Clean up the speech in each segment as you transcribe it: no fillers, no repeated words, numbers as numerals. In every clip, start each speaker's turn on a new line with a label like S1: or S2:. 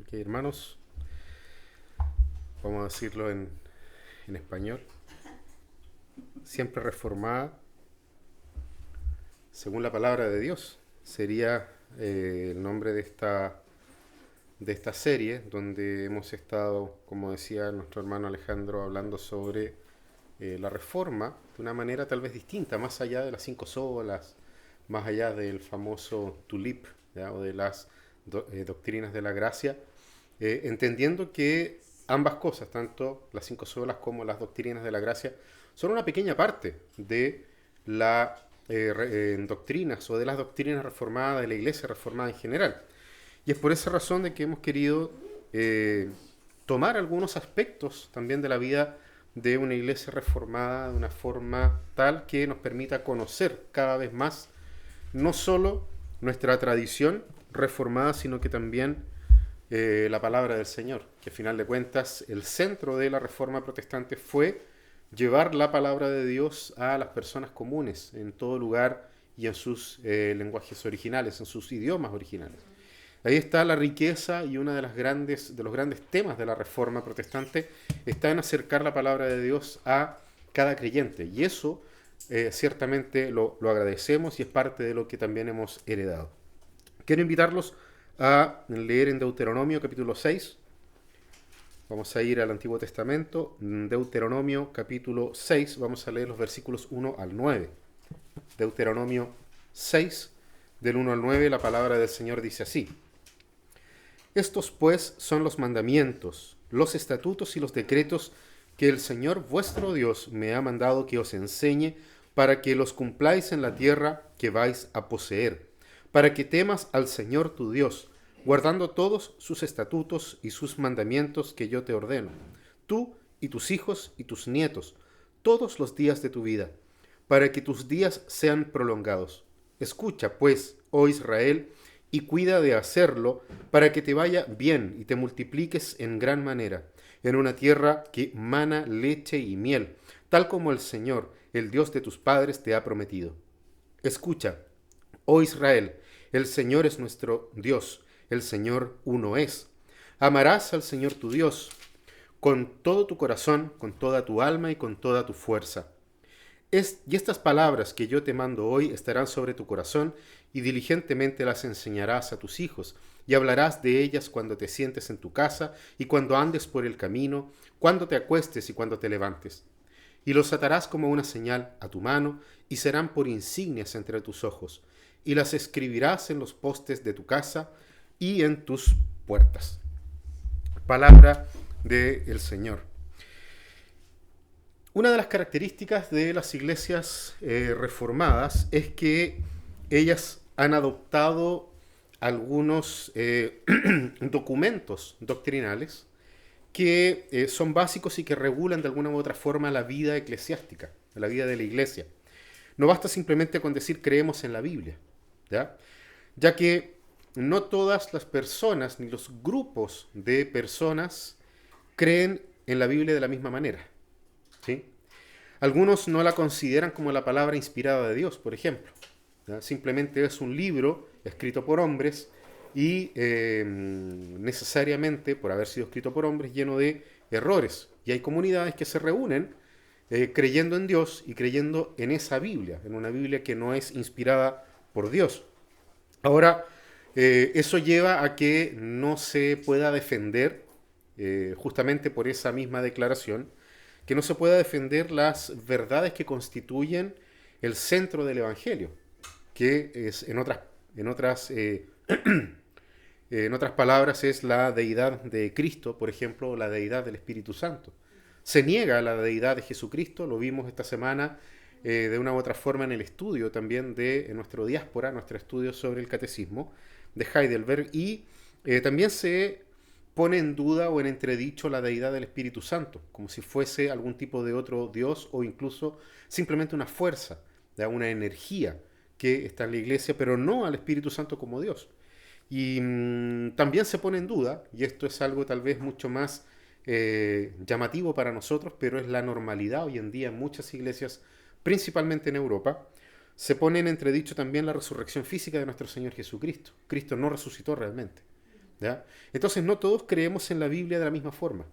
S1: Ok, hermanos, vamos a decirlo en español. Siempre reformada según la palabra de Dios. Sería el nombre de esta serie, donde hemos estado, como decía nuestro hermano Alejandro, hablando sobre la reforma de una manera tal vez distinta, más allá de las cinco solas, más allá del famoso tulip, ¿ya? O de las doctrinas de la gracia, entendiendo que ambas cosas, tanto las cinco solas como las doctrinas de la gracia, son una pequeña parte de las doctrinas o de las doctrinas reformadas de la iglesia reformada en general. Y es por esa razón de que hemos querido eh, tomar algunos aspectos también de la vida de una iglesia reformada de una forma tal que nos permita conocer cada vez más no solo nuestra tradición reformada, sino que también la palabra del Señor, que a final de cuentas el centro de la reforma protestante fue llevar la palabra de Dios a las personas comunes en todo lugar y en sus lenguajes originales, en sus idiomas originales. Ahí está la riqueza y uno de los grandes temas de la reforma protestante está en acercar la palabra de Dios a cada creyente. Y eso ciertamente lo agradecemos y es parte de lo que también hemos heredado. Quiero invitarlos a leer en Deuteronomio capítulo 6. Vamos a ir al Antiguo Testamento, Deuteronomio capítulo 6, vamos a leer los versículos 1 al 9. Deuteronomio 6, del 1 al 9, la palabra del Señor dice así. Estos pues son los mandamientos, los estatutos y los decretos que el Señor vuestro Dios me ha mandado que os enseñe para que los cumpláis en la tierra que vais a poseer, para que temas al Señor tu Dios, guardando todos sus estatutos y sus mandamientos que yo te ordeno, tú y tus hijos y tus nietos, todos los días de tu vida, para que tus días sean prolongados. Escucha, pues, oh Israel, y cuida de hacerlo, para que te vaya bien y te multipliques en gran manera, en una tierra que mana leche y miel, tal como el Señor, el Dios de tus padres, te ha prometido. Escucha, oh Israel, el Señor es nuestro Dios, el Señor uno es. Amarás al Señor tu Dios con todo tu corazón, con toda tu alma y con toda tu fuerza. Y estas palabras que yo te mando hoy estarán sobre tu corazón y diligentemente las enseñarás a tus hijos y hablarás de ellas cuando te sientes en tu casa y cuando andes por el camino, cuando te acuestes y cuando te levantes. Y los atarás como una señal a tu mano y serán por insignias entre tus ojos y las escribirás en los postes de tu casa y en tus puertas. Palabra del Señor. Una de las características de las iglesias reformadas es que ellas han adoptado algunos documentos doctrinales que son básicos y que regulan de alguna u otra forma la vida eclesiástica, la vida de la iglesia. No basta simplemente con decir creemos en la Biblia, ¿ya? Ya que no todas las personas ni los grupos de personas creen en la Biblia de la misma manera, ¿sí? Algunos no la consideran como la palabra inspirada de Dios, por ejemplo, ¿ya? Simplemente es un libro escrito por hombres y necesariamente, por haber sido escrito por hombres, lleno de errores. Y hay comunidades que se reúnen creyendo en Dios y creyendo en esa Biblia, en una Biblia que no es inspirada por Dios. Ahora, eso lleva a que no se pueda defender, justamente por esa misma declaración, que no se pueda defender las verdades que constituyen el centro del Evangelio, que es, en otras palabras, es la deidad de Cristo, por ejemplo, o la deidad del Espíritu Santo. Se niega la deidad de Jesucristo, lo vimos esta semana de una u otra forma en el estudio también de nuestro diáspora, nuestro estudio sobre el catecismo de Heidelberg, y también se pone en duda o en entredicho la deidad del Espíritu Santo, como si fuese algún tipo de otro Dios o incluso simplemente una fuerza, una energía que está en la iglesia, pero no al Espíritu Santo como Dios. Y también se pone en duda, y esto es algo tal vez mucho más llamativo para nosotros, pero es la normalidad hoy en día en muchas iglesias, principalmente en Europa, se pone en entredicho también la resurrección física de nuestro Señor Jesucristo. Cristo no resucitó realmente. ¿Ya? Entonces no todos creemos en la Biblia de la misma forma,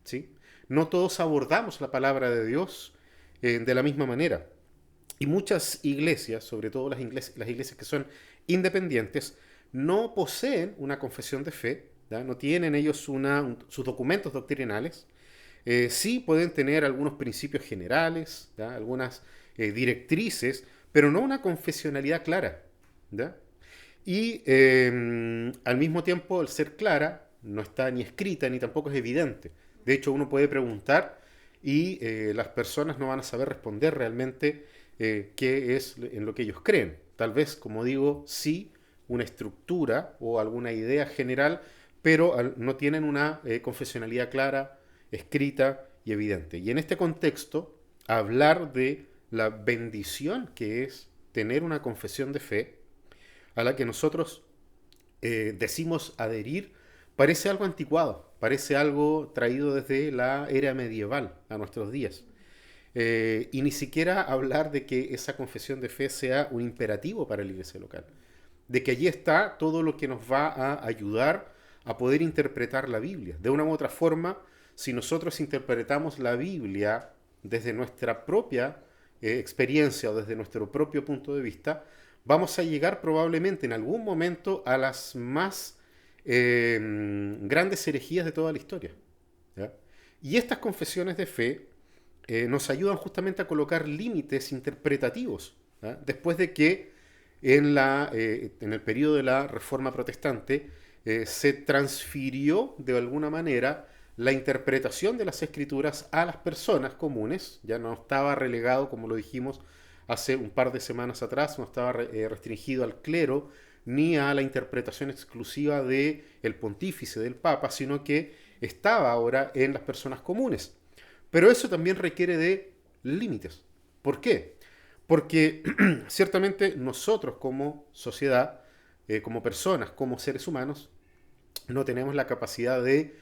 S1: ¿sí? No todos abordamos la palabra de Dios de la misma manera. Y muchas iglesias, sobre todo las iglesias que son independientes, no poseen una confesión de fe, ¿ya? No tienen ellos sus documentos doctrinales. Sí pueden tener algunos principios generales, ¿ya? Algunas directrices, pero no una confesionalidad clara, ¿ya? Y al mismo tiempo, al ser clara, no está ni escrita ni tampoco es evidente. De hecho, uno puede preguntar y las personas no van a saber responder realmente qué es en lo que ellos creen. Tal vez, como digo, sí una estructura o alguna idea general, pero no tienen una confesionalidad clara, escrita y evidente. Y en este contexto, hablar de la bendición que es tener una confesión de fe, a la que nosotros decimos adherir, parece algo anticuado, parece algo traído desde la era medieval a nuestros días. Y ni siquiera hablar de que esa confesión de fe sea un imperativo para la iglesia local, de que allí está todo lo que nos va a ayudar a poder interpretar la Biblia. De una u otra forma, si nosotros interpretamos la Biblia desde nuestra propia experiencia o desde nuestro propio punto de vista, vamos a llegar probablemente en algún momento a las más grandes herejías de toda la historia, ¿ya? Y estas confesiones de fe nos ayudan justamente a colocar límites interpretativos, ¿ya? Después de que en el periodo de la Reforma Protestante se transfirió de alguna manera la interpretación de las escrituras a las personas comunes, ya no estaba relegado, como lo dijimos hace un par de semanas atrás, no estaba restringido al clero ni a la interpretación exclusiva del pontífice, del papa, sino que estaba ahora en las personas comunes. Pero eso también requiere de límites. ¿Por qué? Porque ciertamente nosotros como sociedad, como personas, como seres humanos, no tenemos la capacidad de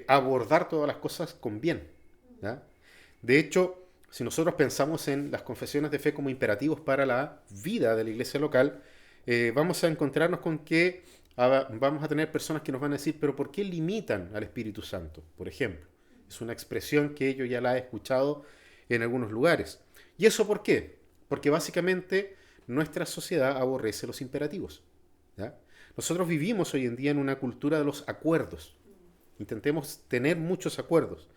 S1: abordar todas las cosas con bien, ¿ya? De hecho, si nosotros pensamos en las confesiones de fe como imperativos para la vida de la iglesia local, vamos a encontrarnos con que vamos a tener personas que nos van a decir, pero ¿por qué limitan al Espíritu Santo? Por ejemplo, es una expresión que yo ya la he escuchado en algunos lugares. ¿Y eso por qué? Porque básicamente nuestra sociedad aborrece los imperativos, ¿ya? Nosotros vivimos hoy en día en una cultura de los acuerdos. Intentemos tener muchos acuerdos.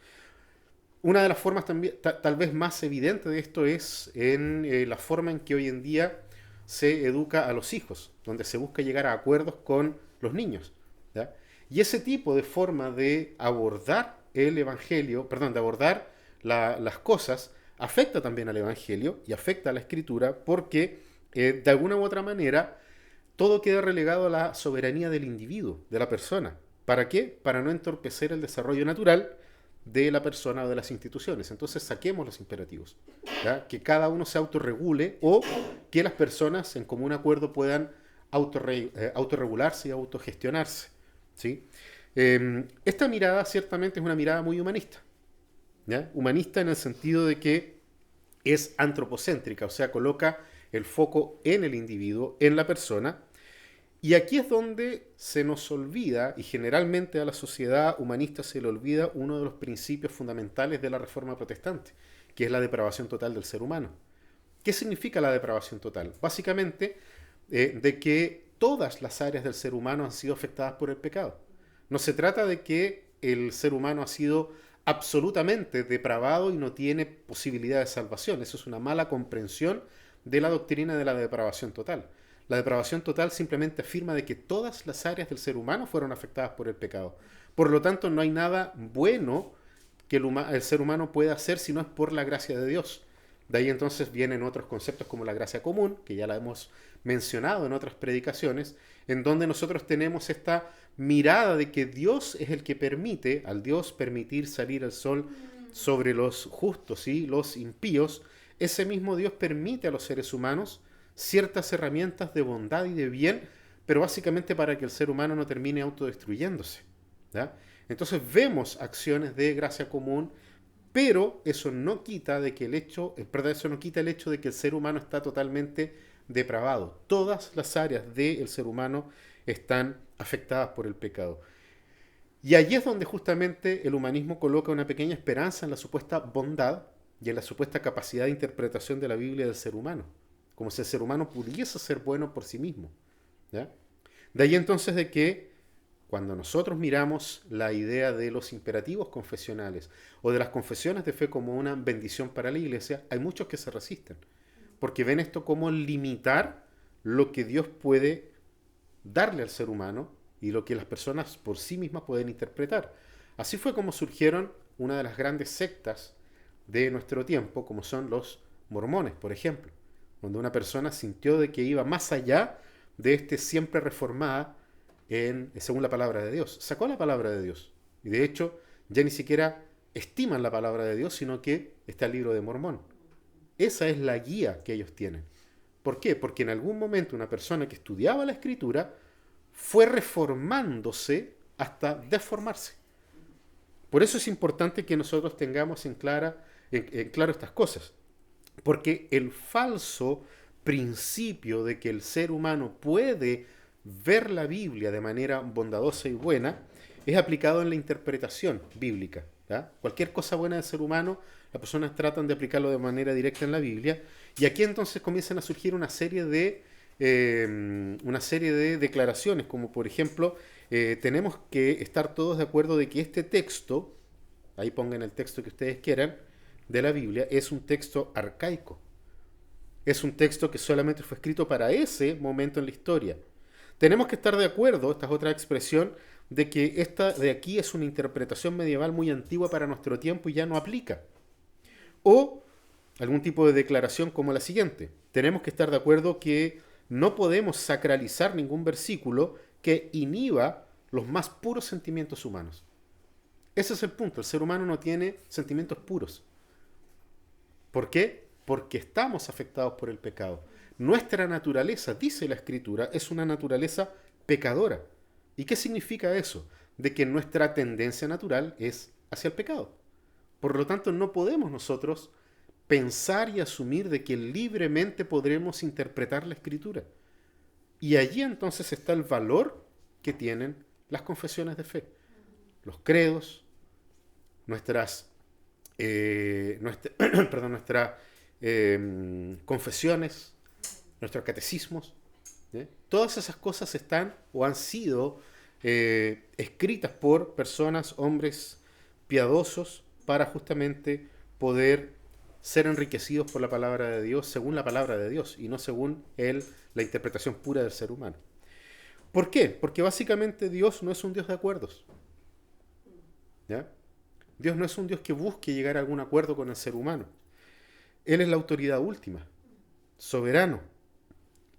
S1: Una de las formas también, tal vez más evidente de esto es en la forma en que hoy en día se educa a los hijos, donde se busca llegar a acuerdos con los niños, ¿ya? Y ese tipo de forma de abordar el Evangelio, perdón, de abordar las cosas, afecta también al Evangelio y afecta a la Escritura porque de alguna u otra manera todo queda relegado a la soberanía del individuo, de la persona. ¿Para qué? Para no entorpecer el desarrollo natural de la persona o de las instituciones. Entonces saquemos los imperativos, ¿ya? Que cada uno se autorregule o que las personas en común acuerdo puedan autorregularse y autogestionarse, ¿sí? Esta mirada ciertamente es una mirada muy humanista, ¿ya? Humanista en el sentido de que es antropocéntrica, o sea, coloca el foco en el individuo, en la persona. Y aquí es donde se nos olvida, y generalmente a la sociedad humanista se le olvida uno de los principios fundamentales de la Reforma Protestante, que es la depravación total del ser humano. ¿Qué significa la depravación total? Básicamente, de que todas las áreas del ser humano han sido afectadas por el pecado. No se trata de que el ser humano ha sido absolutamente depravado y no tiene posibilidad de salvación. Eso es una mala comprensión de la doctrina de la depravación total. La depravación total simplemente afirma de que todas las áreas del ser humano fueron afectadas por el pecado. Por lo tanto, no hay nada bueno que el ser humano pueda hacer si no es por la gracia de Dios. De ahí entonces vienen otros conceptos como la gracia común, que ya la hemos mencionado en otras predicaciones, en donde nosotros tenemos esta mirada de que Dios es el que permite, al Dios permitir salir el sol sobre los justos y los impíos, ese mismo Dios permite a los seres humanos ciertas herramientas de bondad y de bien, pero básicamente para que el ser humano no termine autodestruyéndose, ¿ya? Entonces vemos acciones de gracia común, pero eso no quita de que eso no quita el hecho de que el ser humano está totalmente depravado. Todas las áreas del ser humano están afectadas por el pecado. Y allí es donde justamente el humanismo coloca una pequeña esperanza en la supuesta bondad y en la supuesta capacidad de interpretación de la Biblia del ser humano, como si el ser humano pudiese ser bueno por sí mismo. ¿Ya? De ahí entonces de que cuando nosotros miramos la idea de los imperativos confesionales o de las confesiones de fe como una bendición para la iglesia, hay muchos que se resisten, porque ven esto como limitar lo que Dios puede darle al ser humano y lo que las personas por sí mismas pueden interpretar. Así fue como surgieron una de las grandes sectas de nuestro tiempo, como son los mormones, por ejemplo, donde una persona sintió de que iba más allá de este siempre reformada según la palabra de Dios. Sacó la palabra de Dios. Y de hecho, ya ni siquiera estiman la palabra de Dios, sino que está el libro de Mormón. Esa es la guía que ellos tienen. ¿Por qué? Porque en algún momento una persona que estudiaba la escritura fue reformándose hasta deformarse. Por eso es importante que nosotros tengamos en claro estas cosas. Porque el falso principio de que el ser humano puede ver la Biblia de manera bondadosa y buena es aplicado en la interpretación bíblica. ¿Ya? Cualquier cosa buena del ser humano, las personas tratan de aplicarlo de manera directa en la Biblia, y aquí entonces comienzan a surgir una serie de declaraciones, como por ejemplo, tenemos que estar todos de acuerdo de que este texto, ahí pongan el texto que ustedes quieran, de la Biblia, es un texto arcaico. Es un texto que solamente fue escrito para ese momento en la historia. Tenemos que estar de acuerdo, esta es otra expresión, de que esta de aquí es una interpretación medieval muy antigua para nuestro tiempo y ya no aplica. O algún tipo de declaración como la siguiente. Tenemos que estar de acuerdo que no podemos sacralizar ningún versículo que inhiba los más puros sentimientos humanos. Ese es el punto. El ser humano no tiene sentimientos puros. ¿Por qué? Porque estamos afectados por el pecado. Nuestra naturaleza, dice la Escritura, es una naturaleza pecadora. ¿Y qué significa eso? De que nuestra tendencia natural es hacia el pecado. Por lo tanto, no podemos nosotros pensar y asumir de que libremente podremos interpretar la Escritura. Y allí entonces está el valor que tienen las confesiones de fe, los credos, nuestras confesiones, nuestros catecismos. Todas esas cosas están o han sido escritas por personas, hombres piadosos, para justamente poder ser enriquecidos por la palabra de Dios, según la palabra de Dios, y no según la interpretación pura del ser humano. ¿Por qué? Porque básicamente Dios no es un Dios de acuerdos. ¿Ya? Dios no es un Dios que busque llegar a algún acuerdo con el ser humano. Él es la autoridad última, soberano.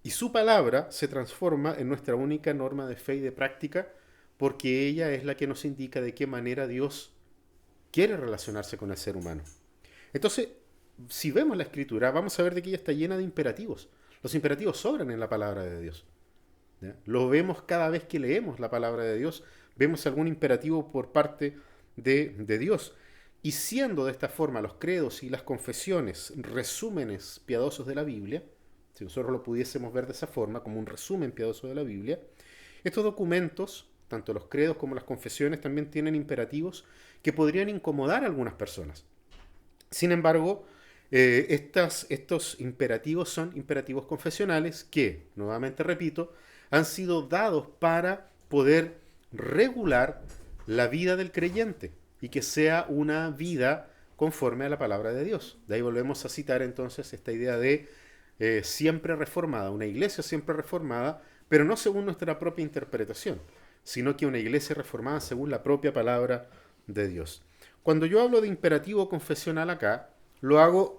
S1: Y su palabra se transforma en nuestra única norma de fe y de práctica, porque ella es la que nos indica de qué manera Dios quiere relacionarse con el ser humano. Entonces, si vemos la Escritura, vamos a ver de que ella está llena de imperativos. Los imperativos sobran en la palabra de Dios. ¿Ya? Lo vemos cada vez que leemos la palabra de Dios, vemos algún imperativo por parte de Dios. Y siendo de esta forma los credos y las confesiones resúmenes piadosos de la Biblia, si nosotros lo pudiésemos ver de esa forma, como un resumen piadoso de la Biblia, estos documentos, tanto los credos como las confesiones, también tienen imperativos que podrían incomodar a algunas personas. Sin embargo, estos imperativos son imperativos confesionales que, nuevamente repito, han sido dados para poder regular la vida del creyente y que sea una vida conforme a la palabra de Dios. De ahí volvemos a citar entonces esta idea de siempre reformada, una iglesia siempre reformada, pero no según nuestra propia interpretación, sino que una iglesia reformada según la propia palabra de Dios. Cuando yo hablo de imperativo confesional acá, lo hago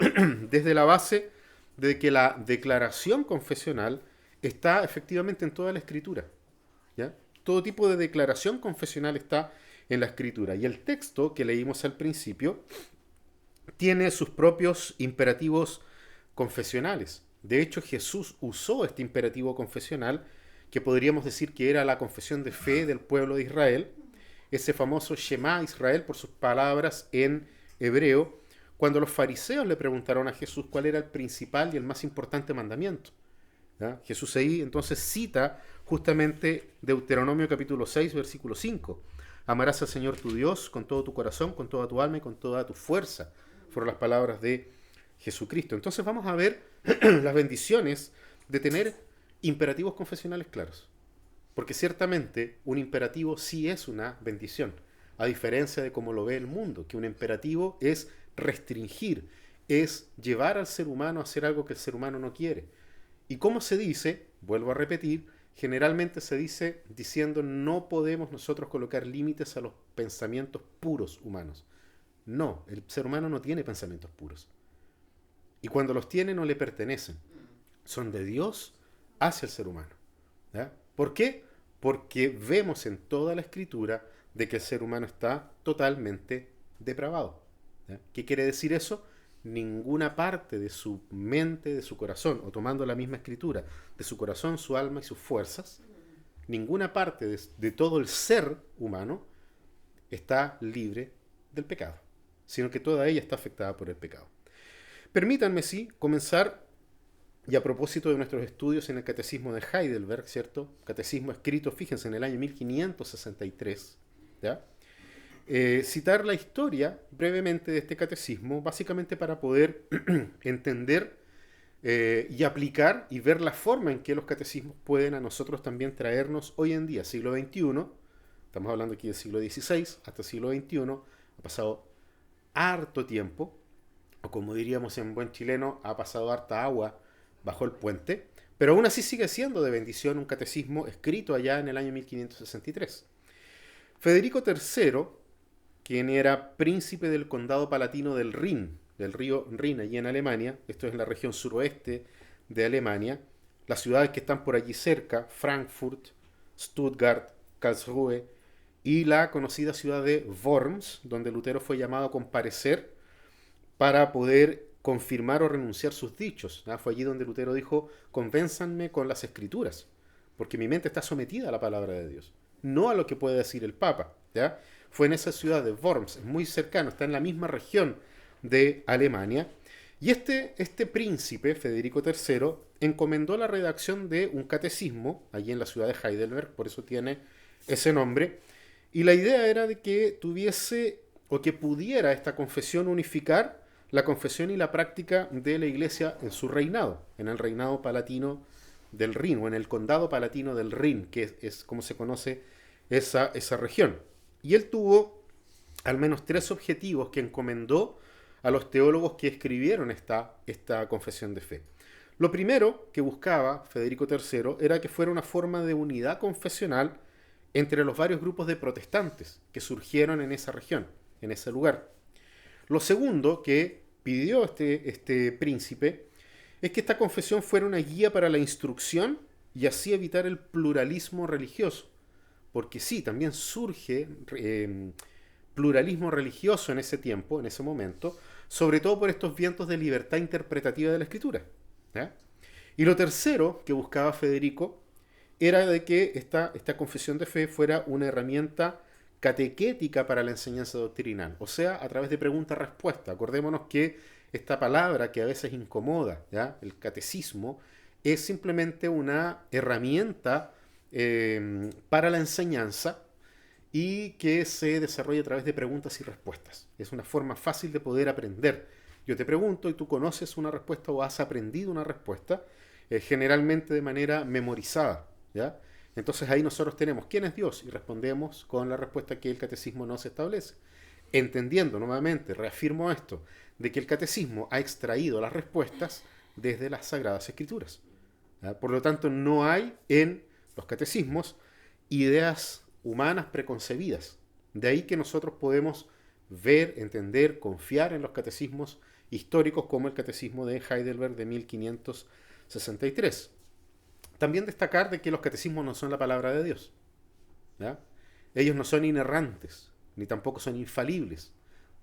S1: desde la base de que la declaración confesional está efectivamente en toda la Escritura. ¿Ya? Todo tipo de declaración confesional está en la Escritura. Y el texto que leímos al principio tiene sus propios imperativos confesionales. De hecho, Jesús usó este imperativo confesional, que podríamos decir que era la confesión de fe del pueblo de Israel, ese famoso Shema Israel, por sus palabras en hebreo, cuando los fariseos le preguntaron a Jesús cuál era el principal y el más importante mandamiento. ¿ya? Jesús ahí entonces cita justamente Deuteronomio capítulo 6, versículo 5. Amarás al Señor tu Dios con todo tu corazón, con toda tu alma y con toda tu fuerza. Fueron las palabras de Jesucristo. Entonces vamos a ver las bendiciones de tener imperativos confesionales claros. Porque ciertamente un imperativo sí es una bendición, a diferencia de cómo lo ve el mundo, que un imperativo es restringir, es llevar al ser humano a hacer algo que el ser humano no quiere. ¿Y cómo se dice? Vuelvo a repetir, generalmente se dice diciendo no podemos nosotros colocar límites a los pensamientos puros humanos. No, el ser humano no tiene pensamientos puros. Y cuando los tiene no le pertenecen. Son de Dios hacia el ser humano. ¿Ya? ¿Por qué? Porque vemos en toda la escritura de que el ser humano está totalmente depravado. ¿Ya? ¿Qué quiere decir eso? Ninguna parte de su mente, de su corazón, o tomando la misma escritura, de su corazón, su alma y sus fuerzas, ninguna parte de todo el ser humano está libre del pecado, sino que toda ella está afectada por el pecado. Permítanme, sí, comenzar, y a propósito de nuestros estudios en el Catecismo de Heidelberg, ¿cierto? Catecismo escrito, fíjense, en el año 1563, ¿ya? Citar la historia brevemente de este catecismo, básicamente para poder entender y aplicar y ver la forma en que los catecismos pueden a nosotros también traernos hoy en día, siglo XXI, estamos hablando aquí del siglo XVI hasta el siglo XXI, ha pasado harto tiempo, o como diríamos en buen chileno, ha pasado harta agua bajo el puente, pero aún así sigue siendo de bendición un catecismo escrito allá en el año 1563. Federico III, quien era príncipe del condado palatino del Rin, del río Rin, allí en Alemania, esto es la región suroeste de Alemania, las ciudades que están por allí cerca, Frankfurt, Stuttgart, Karlsruhe, y la conocida ciudad de Worms, donde Lutero fue llamado a comparecer para poder confirmar o renunciar sus dichos. ¿Ya? Fue allí donde Lutero dijo, convénzanme con las escrituras, porque mi mente está sometida a la palabra de Dios, no a lo que puede decir el Papa. ¿Ya? Fue en esa ciudad de Worms, es muy cercano, está en la misma región de Alemania. Y este príncipe, Federico III, encomendó la redacción de un catecismo, allí en la ciudad de Heidelberg, por eso tiene ese nombre, y la idea era de que tuviese o que pudiera esta confesión unificar la confesión y la práctica de la Iglesia en su reinado, en el reinado palatino del Rin, o en el condado palatino del Rin, que es como se conoce esa región. Y él tuvo al menos 3 objetivos que encomendó a los teólogos que escribieron esta confesión de fe. Lo primero que buscaba Federico III era que fuera una forma de unidad confesional entre los varios grupos de protestantes que surgieron en esa región, en ese lugar. Lo segundo que pidió este príncipe es que esta confesión fuera una guía para la instrucción y así evitar el pluralismo religioso. Porque sí, también surge pluralismo religioso en ese tiempo, en ese momento, sobre todo por estos vientos de libertad interpretativa de la Escritura. ¿Ya? Y lo tercero que buscaba Federico era de que esta confesión de fe fuera una herramienta catequética para la enseñanza doctrinal, o sea, a través de pregunta-respuesta. Acordémonos que esta palabra que a veces incomoda, ¿ya? El catecismo, es simplemente una herramienta para la enseñanza y que se desarrolla a través de preguntas y respuestas. Es una forma fácil de poder aprender. Yo te pregunto y tú conoces una respuesta o has aprendido una respuesta, generalmente de manera memorizada, ¿ya? Entonces ahí nosotros tenemos quién es Dios y respondemos con la respuesta que el catecismo nos establece. Entendiendo nuevamente, reafirmo esto, de que el catecismo ha extraído las respuestas desde las Sagradas Escrituras. ¿Ya? Por lo tanto, no hay en los catecismos ideas humanas preconcebidas. De ahí que nosotros podemos ver, entender, confiar en los catecismos históricos como el catecismo de Heidelberg de 1563. También destacar de que los catecismos no son la palabra de Dios. ¿Ya? Ellos no son inerrantes, ni tampoco son infalibles,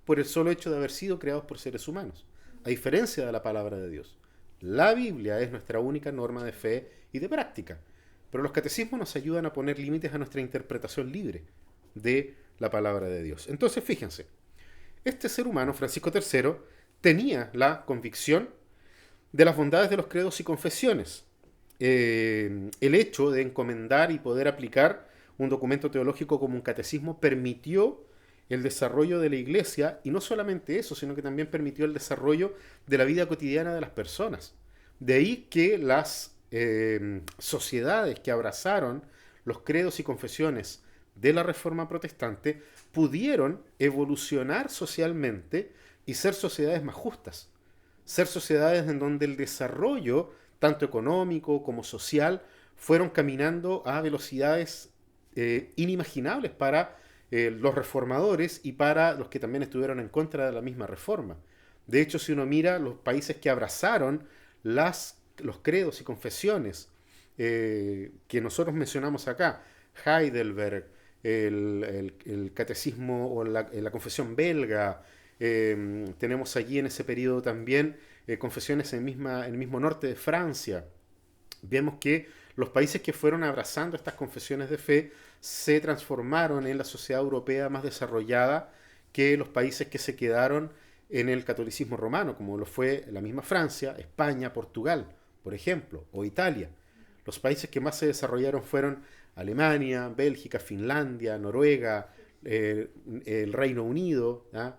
S1: por el solo hecho de haber sido creados por seres humanos, a diferencia de la palabra de Dios. La Biblia es nuestra única norma de fe y de práctica, pero los catecismos nos ayudan a poner límites a nuestra interpretación libre de la palabra de Dios. Entonces, fíjense, este ser humano, Francisco III, tenía la convicción de las bondades de los credos y confesiones, el hecho de encomendar y poder aplicar un documento teológico como un catecismo permitió el desarrollo de la iglesia, y no solamente eso, sino que también permitió el desarrollo de la vida cotidiana de las personas. De ahí que las sociedades que abrazaron los credos y confesiones de la Reforma Protestante pudieron evolucionar socialmente y ser sociedades más justas, ser sociedades en donde el desarrollo, tanto económico como social, fueron caminando a velocidades inimaginables para los reformadores y para los que también estuvieron en contra de la misma reforma. De hecho, si uno mira los países que abrazaron los credos y confesiones que nosotros mencionamos acá, Heidelberg, el catecismo o la confesión belga, tenemos allí en ese periodo también confesiones en el mismo norte de Francia. Vemos que los países que fueron abrazando estas confesiones de fe se transformaron en la sociedad europea más desarrollada que los países que se quedaron en el catolicismo romano, como lo fue la misma Francia, España, Portugal, por ejemplo, o Italia. Los países que más se desarrollaron fueron Alemania, Bélgica, Finlandia, Noruega, el Reino Unido. ¿Ya?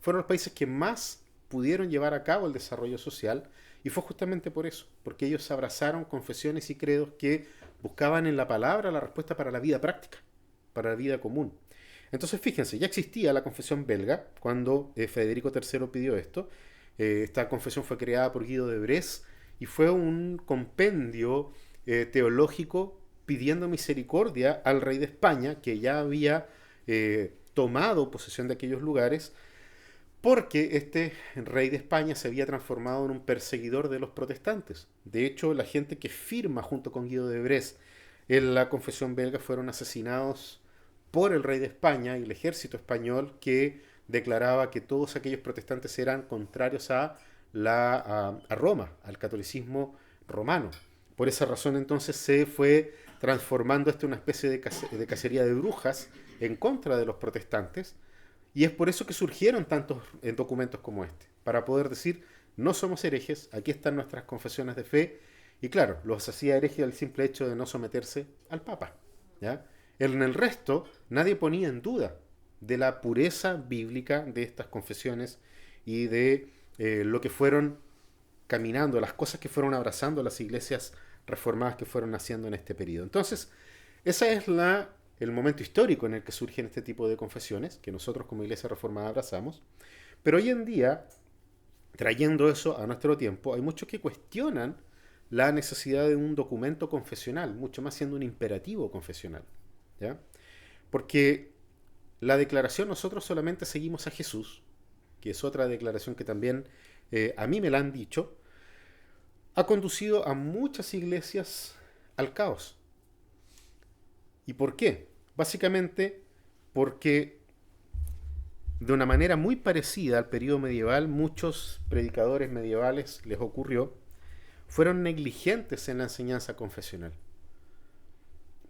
S1: Fueron los países que más pudieron llevar a cabo el desarrollo social, y fue justamente por eso, porque ellos abrazaron confesiones y credos que buscaban en la palabra la respuesta para la vida práctica, para la vida común. Entonces fíjense, ya existía la confesión belga cuando Federico III pidió esto. Esta confesión fue creada por Guido de Bresse y fue un compendio teológico pidiendo misericordia al rey de España, que ya había tomado posesión de aquellos lugares, porque este rey de España se había transformado en un perseguidor de los protestantes. De hecho, la gente que firma junto con Guido de Bresse en la confesión belga fueron asesinados por el rey de España y el ejército español, que declaraba que todos aquellos protestantes eran contrarios a Roma, al catolicismo romano. Por esa razón entonces se fue transformando esto en una especie de cacería de brujas en contra de los protestantes, y es por eso que surgieron tantos documentos como este, para poder decir, no somos herejes, aquí están nuestras confesiones de fe, y claro, los hacía herejes al simple hecho de no someterse al Papa. ¿Ya? En el resto, nadie ponía en duda de la pureza bíblica de estas confesiones y de lo que fueron caminando, las cosas que fueron abrazando las iglesias reformadas que fueron naciendo en este periodo. Entonces, ese es el momento histórico en el que surgen este tipo de confesiones, que nosotros como iglesia reformada abrazamos. Pero hoy en día, trayendo eso a nuestro tiempo, hay muchos que cuestionan la necesidad de un documento confesional, mucho más siendo un imperativo confesional. ¿Ya? Porque la declaración, nosotros solamente seguimos a Jesús, que es otra declaración que también a mí me la han dicho, ha conducido a muchas iglesias al caos. ¿Y por qué? Básicamente porque de una manera muy parecida al periodo medieval, muchos predicadores medievales les ocurrió, fueron negligentes en la enseñanza confesional.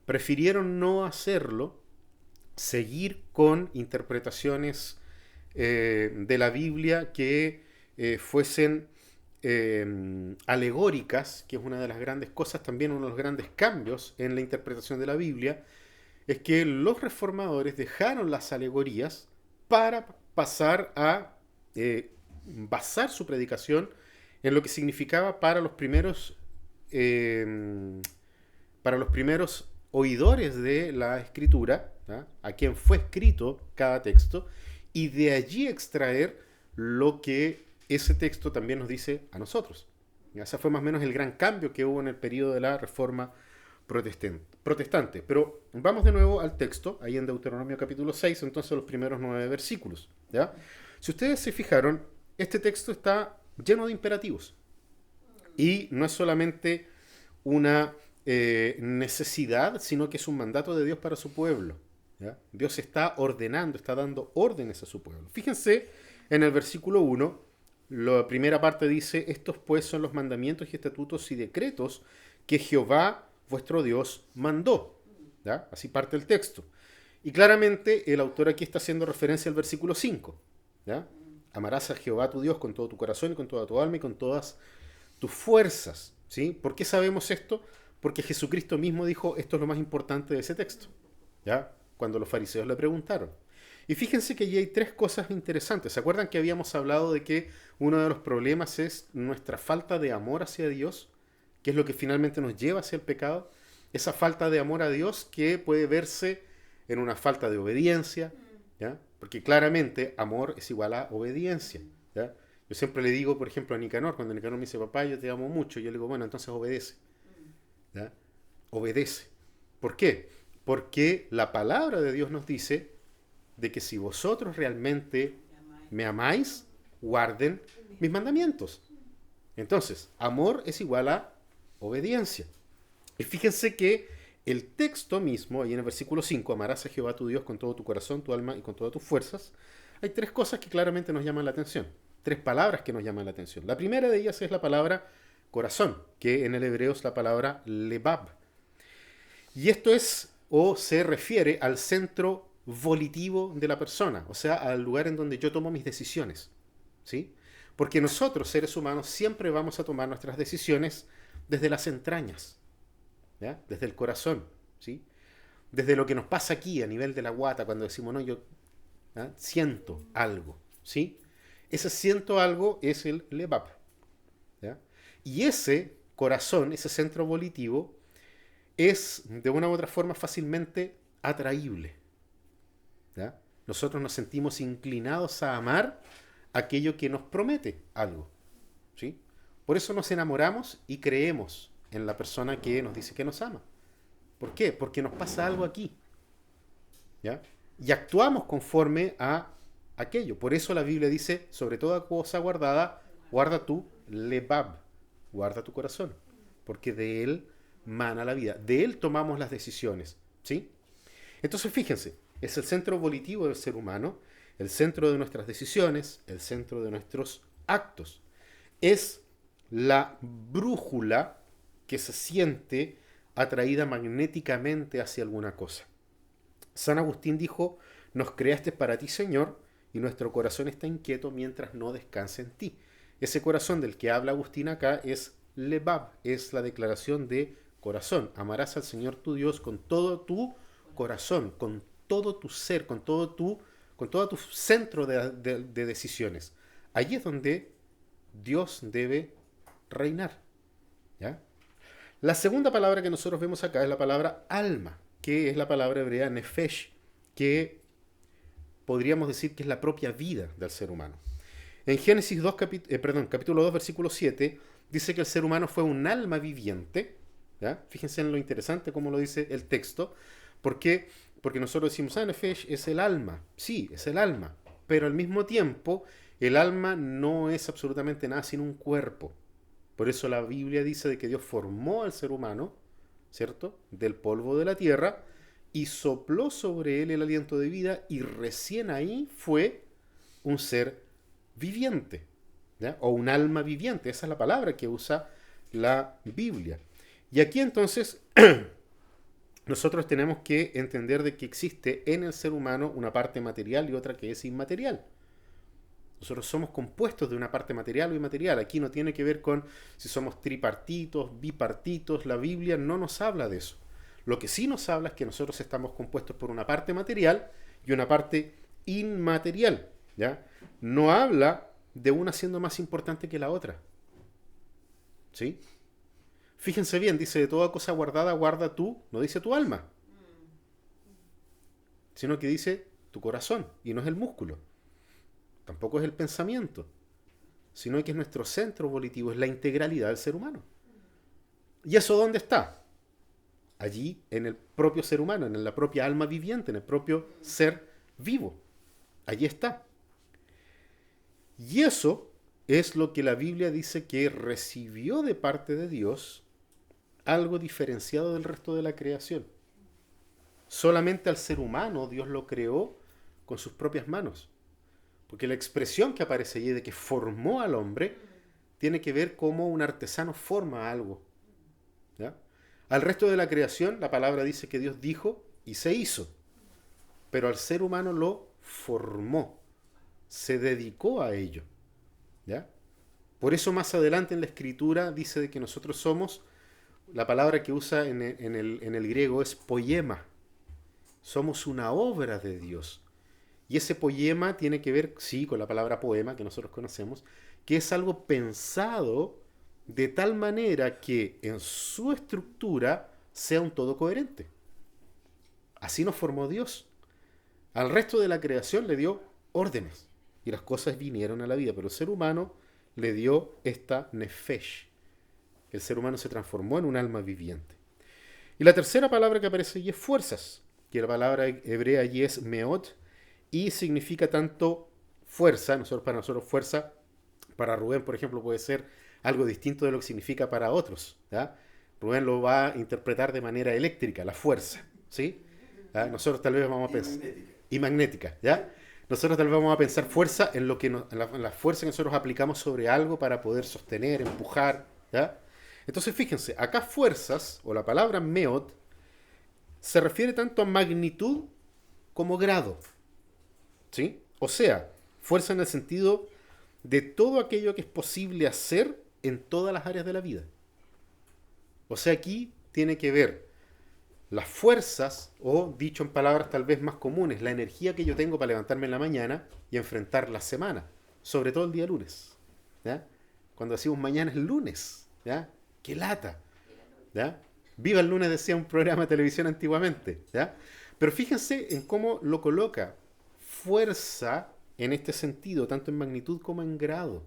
S1: Prefirieron no hacerlo, seguir con interpretaciones de la Biblia que fuesen alegóricas, que es una de las grandes cosas, también uno de los grandes cambios en la interpretación de la Biblia, es que los reformadores dejaron las alegorías para pasar a basar su predicación en lo que significaba para los primeros oidores de la escritura, ¿ya? A quien fue escrito cada texto, y de allí extraer lo que ese texto también nos dice a nosotros. Ese fue más o menos el gran cambio que hubo en el periodo de la Reforma protestante. Pero vamos de nuevo al texto, ahí en Deuteronomio capítulo 6, entonces los primeros 9 versículos. ¿Ya? Si ustedes se fijaron, este texto está lleno de imperativos. Y no es solamente una necesidad, sino que es un mandato de Dios para su pueblo. ¿Ya? Dios está ordenando, está dando órdenes a su pueblo. Fíjense en el versículo 1, la primera parte dice, estos pues son los mandamientos y estatutos y decretos que Jehová vuestro Dios mandó. ¿Ya? Así parte el texto. Y claramente el autor aquí está haciendo referencia al versículo 5. ¿Ya? Amarás a Jehová tu Dios con todo tu corazón y con toda tu alma y con todas tus fuerzas. ¿Sí? ¿Por qué sabemos esto? Porque Jesucristo mismo dijo, esto es lo más importante de ese texto, ¿ya? Cuando los fariseos le preguntaron. Y fíjense que allí hay tres cosas interesantes. ¿Se acuerdan que habíamos hablado de que uno de los problemas es nuestra falta de amor hacia Dios? Que es lo que finalmente nos lleva hacia el pecado. Esa falta de amor a Dios que puede verse en una falta de obediencia, ¿ya? Porque claramente amor es igual a obediencia, ¿ya? Yo siempre le digo, por ejemplo, a Nicanor, cuando Nicanor me dice, papá, yo te amo mucho, yo le digo, bueno, entonces obedece, ¿ya? Obedece. ¿Por qué? Porque la palabra de Dios nos dice de que si vosotros realmente me amáis, guarden mis mandamientos. Entonces, amor es igual a obediencia. Y fíjense que el texto mismo, ahí en el versículo 5, amarás a Jehová tu Dios con todo tu corazón, tu alma y con todas tus fuerzas, hay tres cosas que claramente nos llaman la atención. Tres palabras que nos llaman la atención. La primera de ellas es la palabra corazón, que en el hebreo es la palabra lebab. Y esto es o se refiere al centro volitivo de la persona, o sea, al lugar en donde yo tomo mis decisiones, ¿sí? Porque nosotros, seres humanos, siempre vamos a tomar nuestras decisiones desde las entrañas, ¿ya? Desde el corazón, ¿sí? Desde lo que nos pasa aquí a nivel de la guata, cuando decimos, no, yo siento algo, ¿sí? Ese siento algo es el lebab, ¿ya? Y ese corazón, ese centro volitivo, es de una u otra forma fácilmente atraíble, ¿ya? Nosotros nos sentimos inclinados a amar aquello que nos promete algo, ¿sí? Por eso nos enamoramos y creemos en la persona que nos dice que nos ama. ¿Por qué? Porque nos pasa algo aquí, ¿ya? Y actuamos conforme a aquello. Por eso la Biblia dice, sobre toda cosa guardada, guarda tu lebab, guarda tu corazón, porque de él mana la vida, de él tomamos las decisiones, ¿sí? Entonces fíjense, es el centro volitivo del ser humano, el centro de nuestras decisiones, el centro de nuestros actos. Es la brújula que se siente atraída magnéticamente hacia alguna cosa. San Agustín dijo, nos creaste para ti, Señor, y nuestro corazón está inquieto mientras no descanse en ti. Ese corazón del que habla Agustín acá es lebab, es la declaración de corazón. Amarás al Señor tu Dios con todo tu corazón, con todo tu ser, con todo tu centro de decisiones. Allí es donde Dios debe reinar, ¿ya? La segunda palabra que nosotros vemos acá es la palabra alma, que es la palabra hebrea nefesh, que podríamos decir que es la propia vida del ser humano. En Génesis 2, capítulo 2, versículo 7, dice que el ser humano fue un alma viviente, ¿ya? Fíjense en lo interesante como lo dice el texto. ¿Por qué? Porque nosotros decimos, nefesh es el alma. Sí, es el alma. Pero al mismo tiempo, el alma no es absolutamente nada sin un cuerpo. Por eso la Biblia dice de que Dios formó al ser humano, ¿cierto? Del polvo de la tierra y sopló sobre él el aliento de vida y recién ahí fue un ser viviente, ¿ya? O un alma viviente. Esa es la palabra que usa la Biblia. Y aquí entonces nosotros tenemos que entender de que existe en el ser humano una parte material y otra que es inmaterial. Nosotros somos compuestos de una parte material o inmaterial. Aquí no tiene que ver con si somos tripartitos, bipartitos. La Biblia no nos habla de eso. Lo que sí nos habla es que nosotros estamos compuestos por una parte material y una parte inmaterial, ¿ya? No habla de una siendo más importante que la otra, ¿sí? Fíjense bien, dice, de toda cosa guardada, guarda tú, no dice tu alma, sino que dice tu corazón, y no es el músculo, tampoco es el pensamiento, sino que es nuestro centro volitivo, es la integralidad del ser humano. ¿Y eso dónde está? Allí, en el propio ser humano, en la propia alma viviente, en el propio ser vivo. Allí está. Y eso es lo que la Biblia dice que recibió de parte de Dios, algo diferenciado del resto de la creación. Solamente al ser humano Dios lo creó con sus propias manos. Porque la expresión que aparece allí de que formó al hombre tiene que ver cómo un artesano forma algo, ¿ya? Al resto de la creación la palabra dice que Dios dijo y se hizo. Pero al ser humano lo formó, se dedicó a ello, ¿ya? Por eso más adelante en la escritura dice de que nosotros somos, la palabra que usa en el griego es poema. Somos una obra de Dios. Y ese poema tiene que ver, sí, con la palabra poema que nosotros conocemos, que es algo pensado de tal manera que en su estructura sea un todo coherente. Así nos formó Dios. Al resto de la creación le dio órdenes y las cosas vinieron a la vida, pero el ser humano le dio esta nefesh. El ser humano se transformó en un alma viviente. Y la tercera palabra que aparece allí es fuerzas, que la palabra hebrea allí es meot y significa tanto fuerza, para nosotros fuerza, para Rubén, por ejemplo, puede ser algo distinto de lo que significa para otros. ¿Ya? Rubén lo va a interpretar de manera eléctrica, la fuerza. ¿Sí? ¿Ya? Nosotros tal vez vamos a pensar... Y magnética, ¿ya? Nosotros tal vez vamos a pensar fuerza en lo que en la fuerza que nosotros aplicamos sobre algo para poder sostener, empujar, ¿ya? Entonces fíjense, acá fuerzas, o la palabra meot, se refiere tanto a magnitud como grado, ¿sí? O sea, fuerza en el sentido de todo aquello que es posible hacer en todas las áreas de la vida. O sea, aquí tiene que ver las fuerzas, o dicho en palabras tal vez más comunes, la energía que yo tengo para levantarme en la mañana y enfrentar la semana, sobre todo el día lunes. ¿Ya? Cuando decimos mañana es lunes, ¿ya? ¡Qué lata! ¿Ya? Viva el lunes, decía un programa de televisión antiguamente. ¿Ya? Pero fíjense en cómo lo coloca fuerza en este sentido, tanto en magnitud como en grado.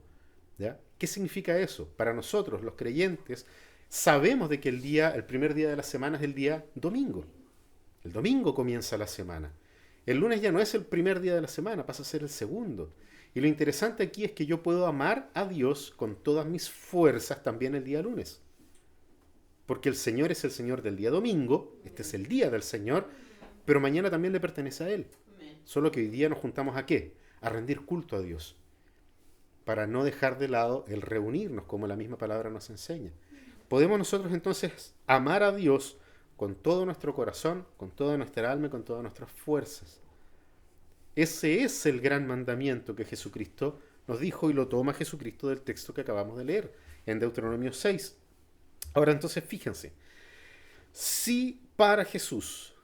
S1: ¿Ya? ¿Qué significa eso? Para nosotros, los creyentes, sabemos de que el primer día de la semana es el día domingo. El domingo comienza la semana. El lunes ya no es el primer día de la semana, pasa a ser el segundo. Y lo interesante aquí es que yo puedo amar a Dios con todas mis fuerzas también el día lunes. Porque el Señor es el Señor del día domingo, este es el día del Señor, pero mañana también le pertenece a Él. Solo que hoy día nos juntamos ¿a qué? A rendir culto a Dios. Para no dejar de lado el reunirnos, como la misma palabra nos enseña. Podemos nosotros entonces amar a Dios con todo nuestro corazón, con toda nuestra alma y con todas nuestras fuerzas. Ese es el gran mandamiento que Jesucristo nos dijo y lo toma Jesucristo del texto que acabamos de leer en Deuteronomio 6. Ahora entonces fíjense, si para Jesús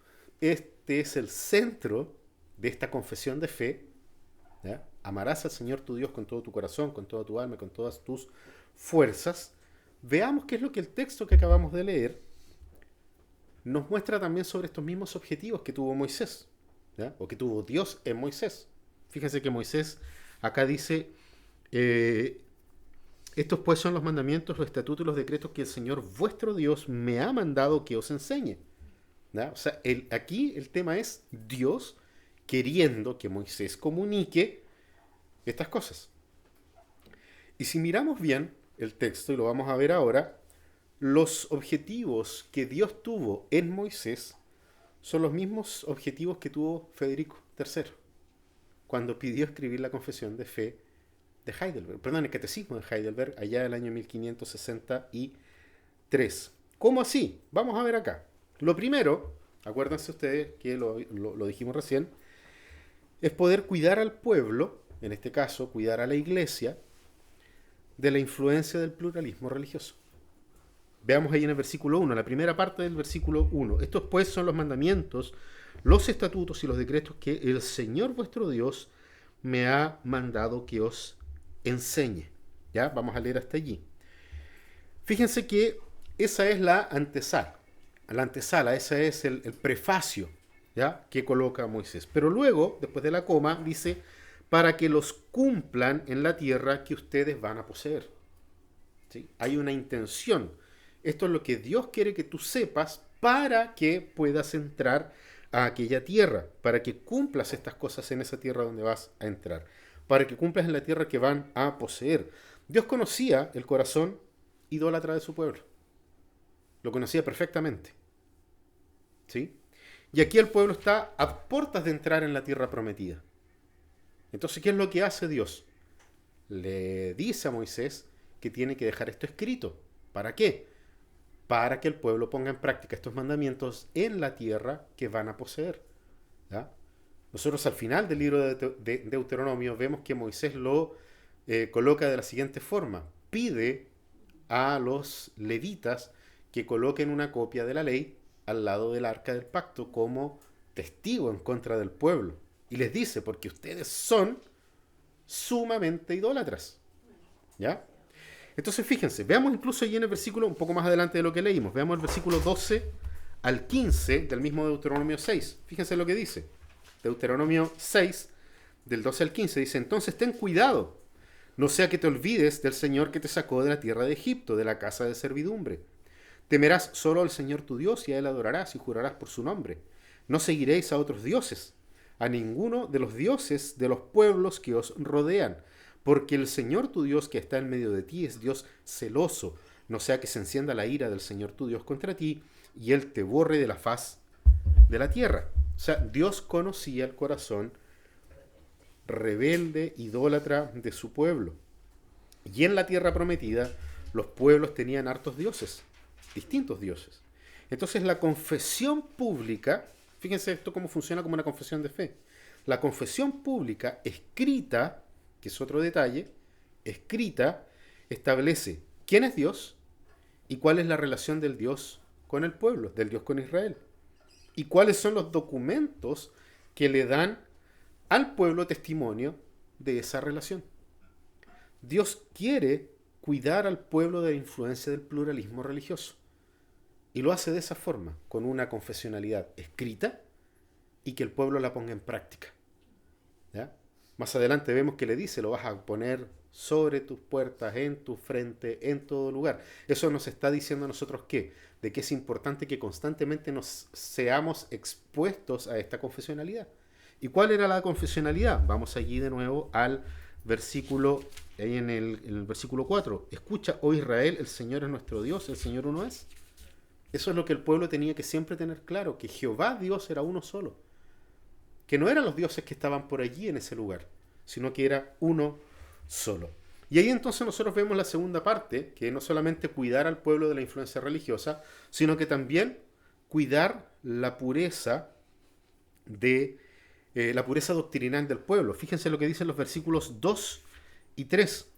S1: este es el centro de esta confesión de fe, ¿ya? Amarás al Señor tu Dios con todo tu corazón, con toda tu alma, con todas tus fuerzas. Veamos qué es lo que el texto que acabamos de leer nos muestra también sobre estos mismos objetivos que tuvo Moisés, ¿ya? O que tuvo Dios en Moisés. Fíjense que Moisés acá dice, estos pues son los mandamientos, los estatutos y los decretos que el Señor vuestro Dios me ha mandado que os enseñe. ¿Ya? O sea, aquí el tema es Dios queriendo que Moisés comunique estas cosas. Y si miramos bien el texto, y lo vamos a ver ahora, los objetivos que Dios tuvo en Moisés son los mismos objetivos que tuvo Federico III cuando pidió escribir la confesión de fe de Heidelberg, perdón, el catecismo de Heidelberg, allá del año 1563. ¿Cómo así? Vamos a ver acá. Lo primero, acuérdense ustedes que lo dijimos recién, es poder cuidar al pueblo, en este caso, cuidar a la iglesia, de la influencia del pluralismo religioso. Veamos ahí en el versículo 1, la primera parte del versículo 1. Estos pues son los mandamientos, los estatutos y los decretos que el Señor vuestro Dios me ha mandado que os enseñe. ¿Ya? Vamos a leer hasta allí. Fíjense que esa es la antesala, ese es el prefacio, ¿ya? Que coloca Moisés. Pero luego, después de la coma, dice, para que los cumplan en la tierra que ustedes van a poseer. ¿Sí? Hay una intención. Esto es lo que Dios quiere que tú sepas para que puedas entrar a aquella tierra, para que cumplas estas cosas en esa tierra donde vas a entrar, para que cumplas en la tierra que van a poseer. Dios conocía el corazón idólatra de su pueblo. Lo conocía perfectamente. ¿Sí? Y aquí el pueblo está a puertas de entrar en la tierra prometida. Entonces, ¿qué es lo que hace Dios? Le dice a Moisés que tiene que dejar esto escrito. ¿Para qué? Para que el pueblo ponga en práctica estos mandamientos en la tierra que van a poseer. ¿Ya? Nosotros al final del libro de Deuteronomio vemos que Moisés lo coloca de la siguiente forma. pide a los levitas que coloquen una copia de la ley al lado del arca del pacto como testigo en contra del pueblo. Y les dice, porque ustedes son sumamente idólatras. ¿Ya? Entonces fíjense, veamos incluso allí en el versículo, un poco más adelante de lo que leímos, veamos el versículo 12 al 15 del mismo Deuteronomio 6. Fíjense lo que dice. Deuteronomio 6, del 12 al 15, dice, entonces ten cuidado, no sea que te olvides del Señor que te sacó de la tierra de Egipto, de la casa de servidumbre. Temerás solo al Señor tu Dios y a Él adorarás y jurarás por su nombre. No seguiréis a otros dioses, a ninguno de los dioses de los pueblos que os rodean, porque el Señor tu Dios que está en medio de ti es Dios celoso, no sea que se encienda la ira del Señor tu Dios contra ti y Él te borre de la faz de la tierra. O sea, Dios conocía el corazón rebelde, idólatra de su pueblo. Y en la tierra prometida, los pueblos tenían hartos dioses, distintos dioses. Entonces la confesión pública, fíjense esto cómo funciona como una confesión de fe. La confesión pública escrita, que es otro detalle, escrita, establece quién es Dios y cuál es la relación del Dios con el pueblo, del Dios con Israel. Y cuáles son los documentos que le dan al pueblo testimonio de esa relación. Dios quiere cuidar al pueblo de la influencia del pluralismo religioso. Y lo hace de esa forma, con una confesionalidad escrita y que el pueblo la ponga en práctica. ¿Ya? Más adelante vemos que le dice, lo vas a poner sobre tus puertas, en tu frente, en todo lugar. Eso nos está diciendo a nosotros ¿qué? De que es importante que constantemente nos seamos expuestos a esta confesionalidad. ¿Y cuál era la confesionalidad? Vamos allí de nuevo al versículo, ahí en el versículo 4. Escucha, oh Israel, el Señor es nuestro Dios, el Señor uno es. Eso es lo que el pueblo tenía que siempre tener claro, que Jehová Dios era uno solo. Que no eran los dioses que estaban por allí en ese lugar, sino que era uno solo. Y ahí entonces nosotros vemos la segunda parte, que no solamente cuidar al pueblo de la influencia religiosa, sino que también cuidar la pureza la pureza doctrinal del pueblo. Fíjense lo que dicen los versículos 2 y 3.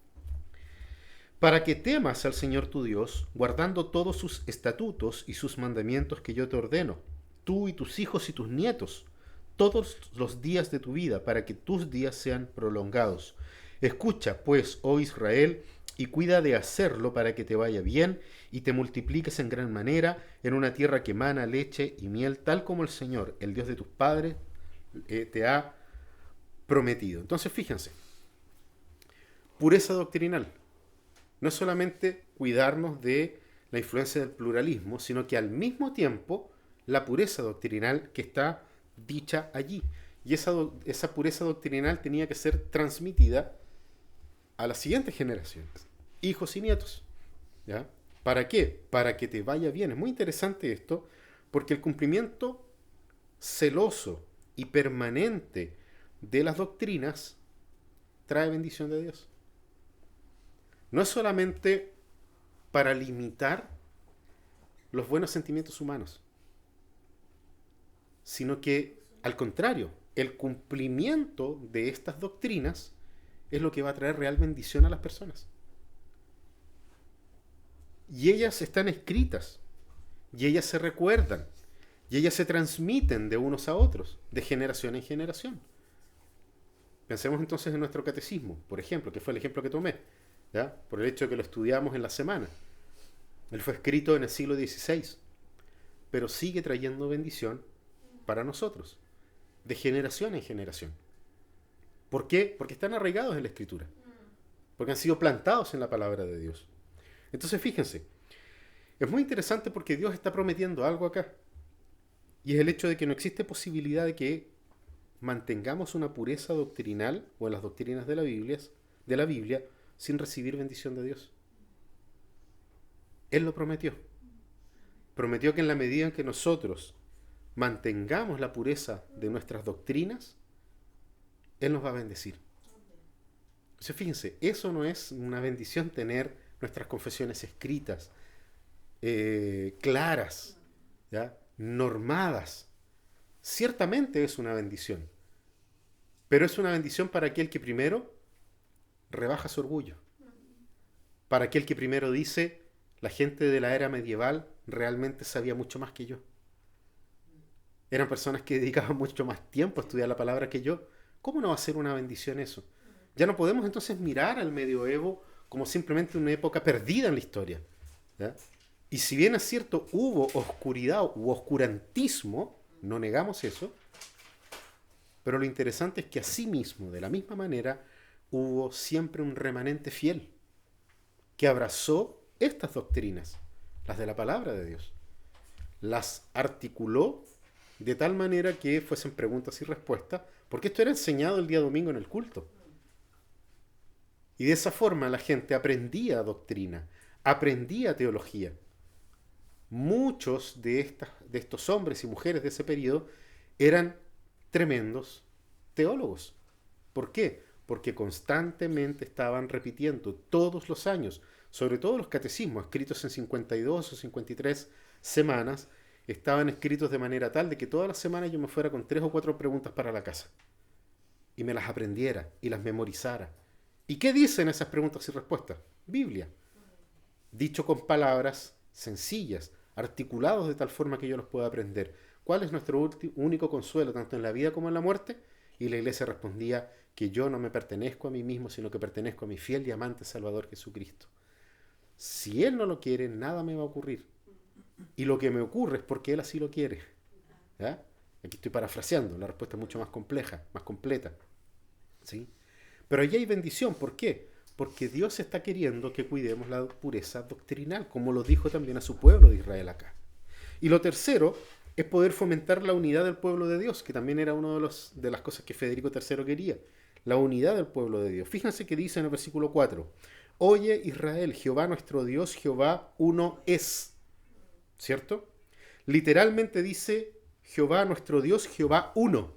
S1: Para que temas al Señor tu Dios, guardando todos sus estatutos y sus mandamientos que yo te ordeno, tú y tus hijos y tus nietos, todos los días de tu vida, para que tus días sean prolongados. Escucha, pues, oh Israel, y cuida de hacerlo para que te vaya bien y te multipliques en gran manera en una tierra que emana leche y miel, tal como el Señor, el Dios de tus padres, te ha prometido. Entonces, fíjense, pureza doctrinal. No es solamente cuidarnos de la influencia del pluralismo, sino que al mismo tiempo la pureza doctrinal que está dicha allí. Y esa pureza doctrinal tenía que ser transmitida a las siguientes generaciones, hijos y nietos. ¿Ya? ¿Para qué? Para que te vaya bien. Es muy interesante esto, porque el cumplimiento celoso y permanente de las doctrinas trae bendición de Dios. No es solamente para limitar los buenos sentimientos humanos, sino que, al contrario, el cumplimiento de estas doctrinas es lo que va a traer real bendición a las personas. Y ellas están escritas, y ellas se recuerdan, y ellas se transmiten de unos a otros, de generación en generación. Pensemos entonces en nuestro catecismo, por ejemplo, que fue el ejemplo que tomé, ¿ya? Por el hecho de que lo estudiamos en la semana. Él fue escrito en el siglo XVI, pero sigue trayendo bendición para nosotros, de generación en generación. ¿Por qué? Porque están arraigados en la Escritura, porque han sido plantados en la palabra de Dios. Entonces fíjense, es muy interesante porque Dios está prometiendo algo acá, y es el hecho de que no existe posibilidad de que mantengamos una pureza doctrinal o en las doctrinas de la Biblia sin recibir bendición de Dios. Él lo prometió. Prometió que en la medida en que nosotros mantengamos la pureza de nuestras doctrinas, Él nos va a bendecir. Entonces fíjense, eso no es una bendición tener nuestras confesiones escritas, claras, ¿ya? Normadas. Ciertamente es una bendición, pero es una bendición para aquel que primero rebaja su orgullo, para aquel que primero dice, la gente de la era medieval realmente sabía mucho más que yo. Eran personas que dedicaban mucho más tiempo a estudiar la palabra que yo. ¿Cómo no va a ser una bendición eso? Ya no podemos entonces mirar al medioevo como simplemente una época perdida en la historia. ¿Ya? Y si bien es cierto, hubo oscuridad u oscurantismo, no negamos eso, pero lo interesante es que asimismo, de la misma manera, hubo siempre un remanente fiel que abrazó estas doctrinas, las de la palabra de Dios, las articuló de tal manera que fuesen preguntas y respuestas, porque esto era enseñado el día domingo en el culto. Y de esa forma la gente aprendía doctrina, aprendía teología. Muchos de estos hombres y mujeres de ese periodo eran tremendos teólogos. ¿Por qué? Porque constantemente estaban repitiendo todos los años, sobre todo los catecismos, escritos en 52 o 53 semanas, estaban escritos de manera tal de que todas las semanas yo me fuera con 3 o 4 preguntas para la casa y me las aprendiera y las memorizara. ¿Y qué dicen esas preguntas y respuestas? Biblia. Dicho con palabras sencillas, articulados de tal forma que yo los pueda aprender. ¿Cuál es nuestro único consuelo, tanto en la vida como en la muerte? Y la iglesia respondía que yo no me pertenezco a mí mismo, sino que pertenezco a mi fiel y amante Salvador Jesucristo. Si Él no lo quiere, nada me va a ocurrir. Y lo que me ocurre es porque Él así lo quiere. ¿Ya? Aquí estoy parafraseando, la respuesta es mucho más compleja, más completa. ¿Sí? Pero allí hay bendición. ¿Por qué? Porque Dios está queriendo que cuidemos la pureza doctrinal, como lo dijo también a su pueblo de Israel acá. Y lo tercero es poder fomentar la unidad del pueblo de Dios, que también era una de las cosas que Federico III quería, la unidad del pueblo de Dios. Fíjense que dice en el versículo 4, oye Israel, Jehová nuestro Dios, Jehová uno es, ¿cierto? Literalmente dice Jehová nuestro Dios, Jehová uno.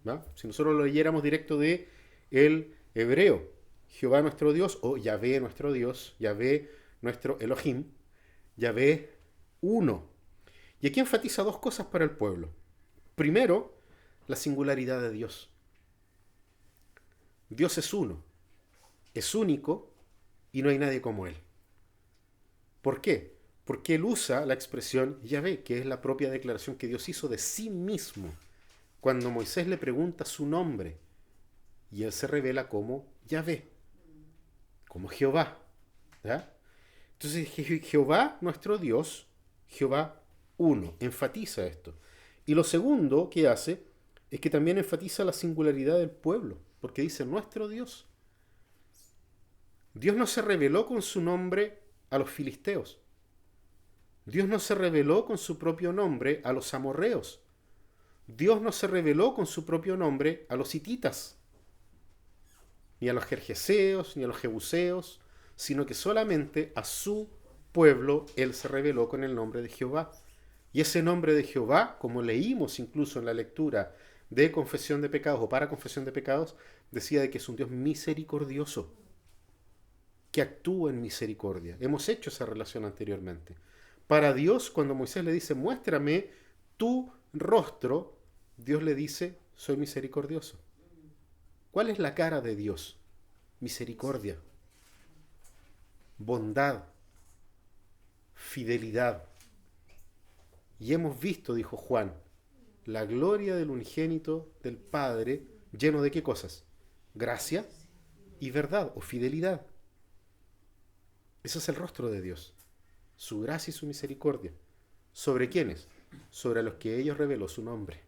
S1: ¿Va? Si nosotros lo leyéramos directo de el hebreo, Jehová nuestro Dios, o Yahvé nuestro Dios, Yahvé nuestro Elohim, Yahvé uno. Y aquí enfatiza 2 cosas para el pueblo. Primero, la singularidad de Dios. Dios es uno, es único y no hay nadie como Él. ¿Por qué? Porque Él usa la expresión Yahvé, que es la propia declaración que Dios hizo de sí mismo. Cuando Moisés le pregunta su nombre, y Él se revela como Yahvé, como Jehová. ¿Ya? Entonces Jehová, nuestro Dios, Jehová uno, enfatiza esto. Y lo segundo que hace es que también enfatiza la singularidad del pueblo, porque dice nuestro Dios. Dios no se reveló con su nombre a los filisteos. Dios no se reveló con su propio nombre a los amorreos. Dios no se reveló con su propio nombre a los hititas, ni a los gergeseos, ni a los jebuseos, sino que solamente a su pueblo Él se reveló con el nombre de Jehová. Y ese nombre de Jehová, como leímos incluso en la lectura de confesión de pecados o para confesión de pecados, decía de que es un Dios misericordioso, que actúa en misericordia. Hemos hecho esa relación anteriormente. Para Dios, cuando Moisés le dice, muéstrame tu rostro, Dios le dice, soy misericordioso. ¿Cuál es la cara de Dios? Misericordia, bondad, fidelidad. Y hemos visto, dijo Juan, la gloria del unigénito del Padre, lleno de qué cosas? Gracia y verdad o fidelidad. Ese es el rostro de Dios, su gracia y su misericordia. ¿Sobre quiénes? Sobre los que ellos reveló su nombre.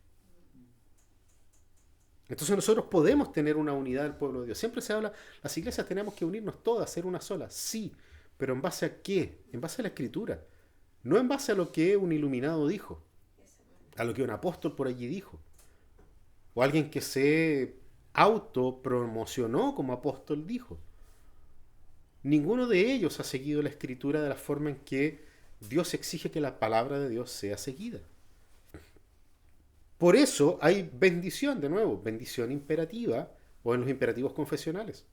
S1: Entonces nosotros podemos tener una unidad del pueblo de Dios. Siempre se habla, las iglesias tenemos que unirnos todas, ser una sola. Sí, pero ¿en base a qué? En base a la Escritura. No en base a lo que un iluminado dijo, a lo que un apóstol por allí dijo, o alguien que se autopromocionó como apóstol dijo. Ninguno de ellos ha seguido la Escritura de la forma en que Dios exige que la palabra de Dios sea seguida. Por eso hay bendición, de nuevo, bendición imperativa o en los imperativos confesionales.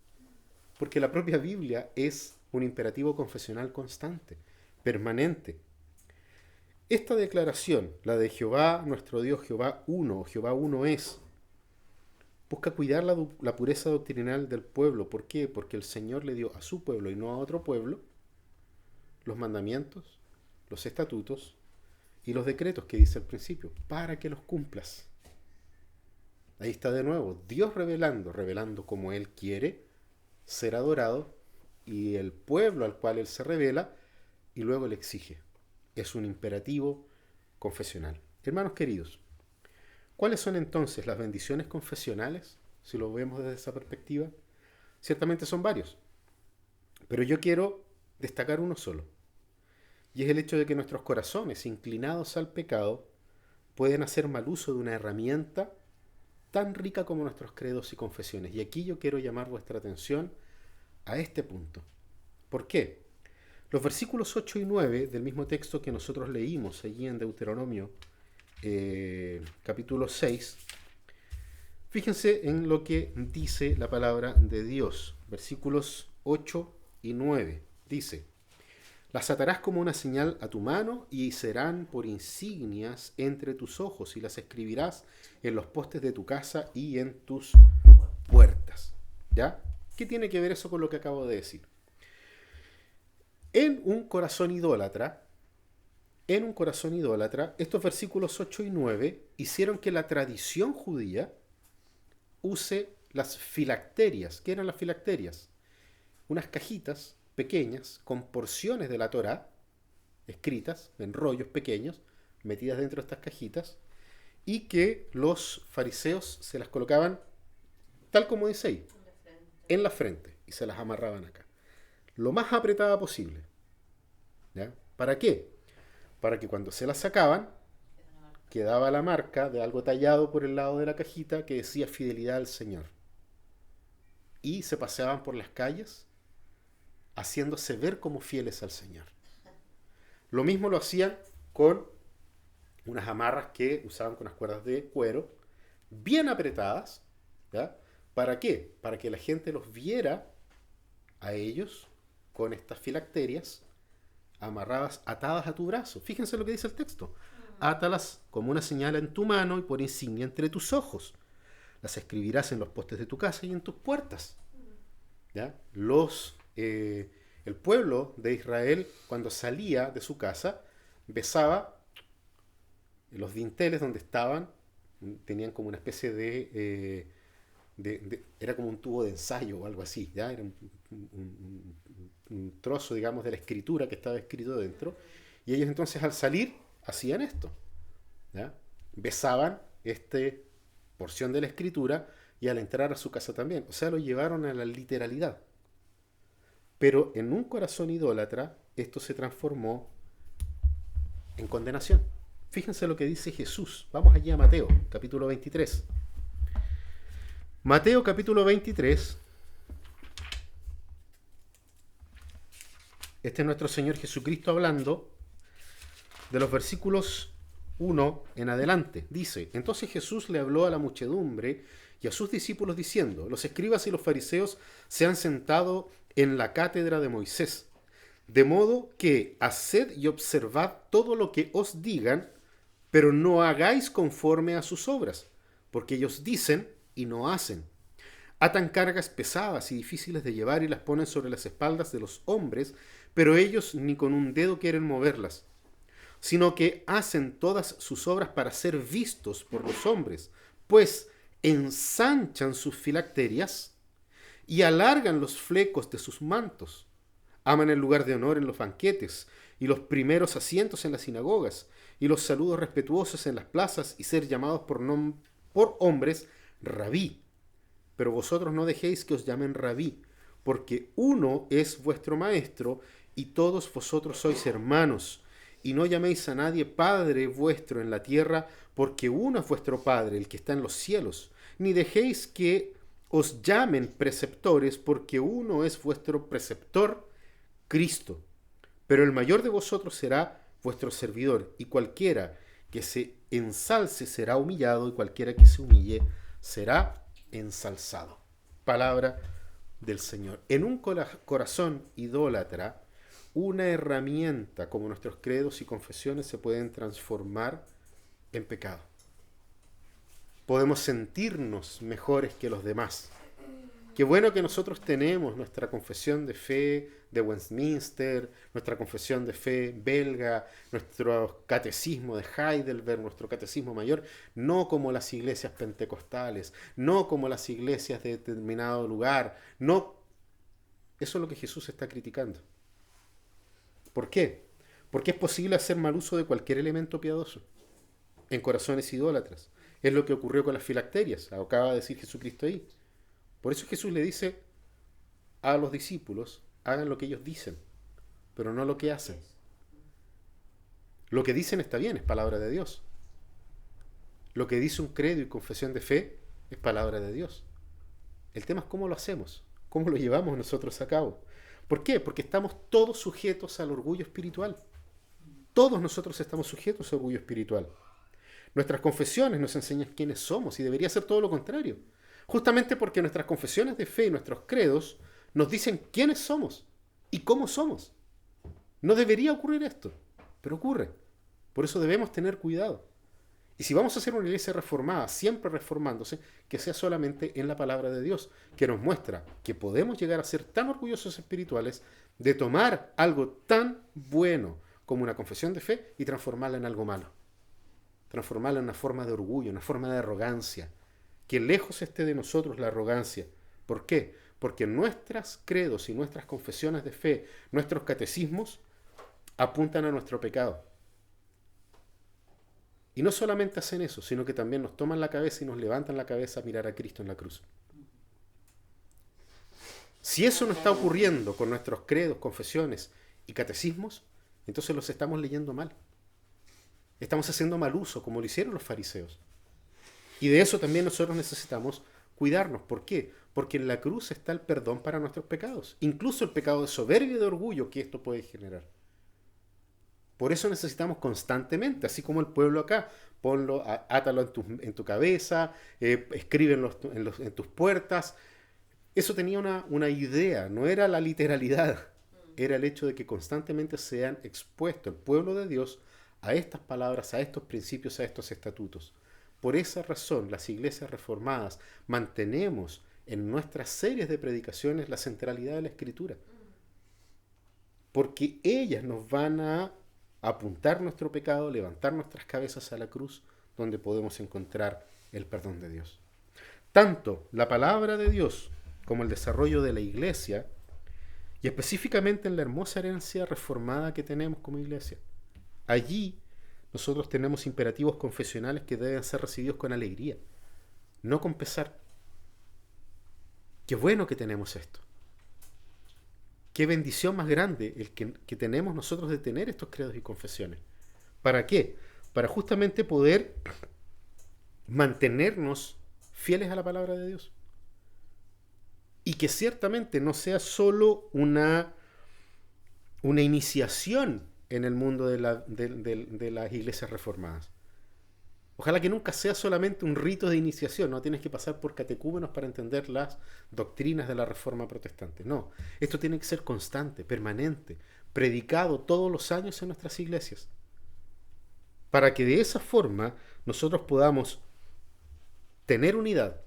S1: Porque la propia Biblia es un imperativo confesional constante, permanente. Esta declaración, la de Jehová, nuestro Dios, Jehová uno es, busca cuidar la pureza doctrinal del pueblo. ¿Por qué? Porque el Señor le dio a su pueblo y no a otro pueblo los mandamientos, los estatutos y los decretos que dice al principio, para que los cumplas. Ahí está de nuevo, Dios revelando como Él quiere ser adorado, y el pueblo al cual Él se revela y luego le exige. Es un imperativo confesional. Hermanos queridos, ¿cuáles son entonces las bendiciones confesionales? Si lo vemos desde esa perspectiva, ciertamente son varios, pero yo quiero destacar uno solo, y es el hecho de que nuestros corazones inclinados al pecado pueden hacer mal uso de una herramienta tan rica como nuestros credos y confesiones. Y aquí yo quiero llamar vuestra atención a este punto. ¿Por qué? Los versículos 8 y 9 del mismo texto que nosotros leímos allí en Deuteronomio capítulo 6, fíjense en lo que dice la palabra de Dios. Versículos 8 y 9. Dice: las atarás como una señal a tu mano y serán por insignias entre tus ojos, y las escribirás en los postes de tu casa y en tus puertas. ¿Ya? ¿Qué tiene que ver eso con lo que acabo de decir? En un corazón idólatra, estos versículos 8 y 9 hicieron que la tradición judía use las filacterias. ¿Qué eran las filacterias? Unas cajitas pequeñas con porciones de la Torá escritas en rollos pequeños metidas dentro de estas cajitas, y que los fariseos se las colocaban tal como dice ahí, en la frente, y se las amarraban acá lo más apretada posible. ¿Ya? ¿Para qué? Para que cuando se las sacaban quedaba la marca de algo tallado por el lado de la cajita que decía fidelidad al Señor, y se paseaban por las calles haciéndose ver como fieles al Señor. Lo mismo lo hacían con unas amarras que usaban con las cuerdas de cuero, bien apretadas. ¿Ya? ¿Para qué? Para que la gente los viera a ellos con estas filacterias amarradas, atadas a tu brazo. Fíjense lo que dice el texto. Átalas como una señal en tu mano y por insignia entre tus ojos. Las escribirás en los postes de tu casa y en tus puertas. ¿Ya? El pueblo de Israel, cuando salía de su casa, besaba los dinteles donde estaban, tenían como una especie era como un tubo de ensayo o algo así, ¿ya? Era un trozo, digamos, de la escritura que estaba escrito dentro, y ellos entonces al salir hacían esto, ¿ya? Besaban esta porción de la escritura y al entrar a su casa también, o sea, lo llevaron a la literalidad. Pero en un corazón idólatra, esto se transformó en condenación. Fíjense lo que dice Jesús. Vamos allí a Mateo, capítulo 23. Mateo, capítulo 23. Este es nuestro Señor Jesucristo hablando de los versículos 1 en adelante. Dice: entonces Jesús le habló a la muchedumbre y a sus discípulos diciendo: los escribas y los fariseos se han sentado en la cátedra de Moisés, de modo que haced y observad todo lo que os digan, pero no hagáis conforme a sus obras, porque ellos dicen y no hacen. Atan cargas pesadas y difíciles de llevar y las ponen sobre las espaldas de los hombres, pero ellos ni con un dedo quieren moverlas, sino que hacen todas sus obras para ser vistos por los hombres, pues ensanchan sus filacterias y alargan los flecos de sus mantos. Aman el lugar de honor en los banquetes y los primeros asientos en las sinagogas y los saludos respetuosos en las plazas y ser llamados por hombres rabí. Pero vosotros no dejéis que os llamen rabí, porque uno es vuestro maestro y todos vosotros sois hermanos. Y no llaméis a nadie Padre vuestro en la tierra, porque uno es vuestro Padre, el que está en los cielos. Ni dejéis que os llamen preceptores, porque uno es vuestro preceptor, Cristo. Pero el mayor de vosotros será vuestro servidor, y cualquiera que se ensalce será humillado, y cualquiera que se humille será ensalzado. Palabra del Señor. En un corazón idólatra, una herramienta como nuestros credos y confesiones se pueden transformar en pecado. podemos sentirnos mejores que los demás. Qué bueno que nosotros tenemos nuestra confesión de fe de Westminster, nuestra confesión de fe belga, nuestro catecismo de Heidelberg, nuestro catecismo mayor, no como las iglesias pentecostales, no como las iglesias de determinado lugar, no. Eso es lo que Jesús está criticando. ¿Por qué? Porque es posible hacer mal uso de cualquier elemento piadoso en corazones idólatras. Es lo que ocurrió con las filacterias, acaba de decir Jesucristo ahí. Por eso Jesús le dice a los discípulos, hagan lo que ellos dicen, pero no lo que hacen. Lo que dicen está bien, es palabra de Dios. Lo que dice un credo y confesión de fe es palabra de Dios. El tema es cómo lo hacemos, cómo lo llevamos nosotros a cabo. ¿Por qué? Porque estamos todos sujetos al orgullo espiritual. Todos nosotros estamos sujetos al orgullo espiritual. Nuestras confesiones nos enseñan quiénes somos y debería ser todo lo contrario. Justamente porque nuestras confesiones de fe y nuestros credos nos dicen quiénes somos y cómo somos. No debería ocurrir esto, pero ocurre. Por eso debemos tener cuidado. Y si vamos a hacer una iglesia reformada, siempre reformándose, que sea solamente en la palabra de Dios, que nos muestra que podemos llegar a ser tan orgullosos espirituales de tomar algo tan bueno como una confesión de fe y transformarla en algo malo. Transformarla en una forma de orgullo, una forma de arrogancia. Que lejos esté de nosotros la arrogancia. ¿Por qué? Porque nuestros credos y nuestras confesiones de fe, nuestros catecismos, apuntan a nuestro pecado. Y no solamente hacen eso, sino que también nos toman la cabeza y nos levantan la cabeza a mirar a Cristo en la cruz. Si eso no está ocurriendo con nuestros credos, confesiones y catecismos, entonces los estamos leyendo mal. Estamos haciendo mal uso, como lo hicieron los fariseos. Y de eso también nosotros necesitamos cuidarnos. ¿Por qué? Porque en la cruz está el perdón para nuestros pecados. Incluso el pecado de soberbia y de orgullo que esto puede generar. Por eso necesitamos constantemente, así como el pueblo acá, ponlo, átalo en tu cabeza, escríbelo en tus puertas. Eso tenía una idea, no era la literalidad. Era el hecho de que constantemente sean expuestos el pueblo de Dios a estas palabras, a estos principios, a estos estatutos. Por esa razón, las iglesias reformadas mantenemos en nuestras series de predicaciones la centralidad de la Escritura. Porque ellas nos van a apuntar nuestro pecado, levantar nuestras cabezas a la cruz, donde podemos encontrar el perdón de Dios. Tanto la palabra de Dios como el desarrollo de la iglesia, y específicamente en la hermosa herencia reformada que tenemos como iglesia. Allí nosotros tenemos imperativos confesionales que deben ser recibidos con alegría, no con pesar. Qué bueno que tenemos esto. Qué bendición más grande el que tenemos nosotros de tener estos credos y confesiones. ¿Para qué? Para justamente poder mantenernos fieles a la palabra de Dios. Y que ciertamente no sea solo una iniciación en el mundo de las iglesias reformadas. Ojalá que nunca sea solamente un rito de iniciación, no tienes que pasar por catecúmenos para entender las doctrinas de la Reforma Protestante. No, esto tiene que ser constante, permanente, predicado todos los años en nuestras iglesias. Para que de esa forma nosotros podamos tener unidad,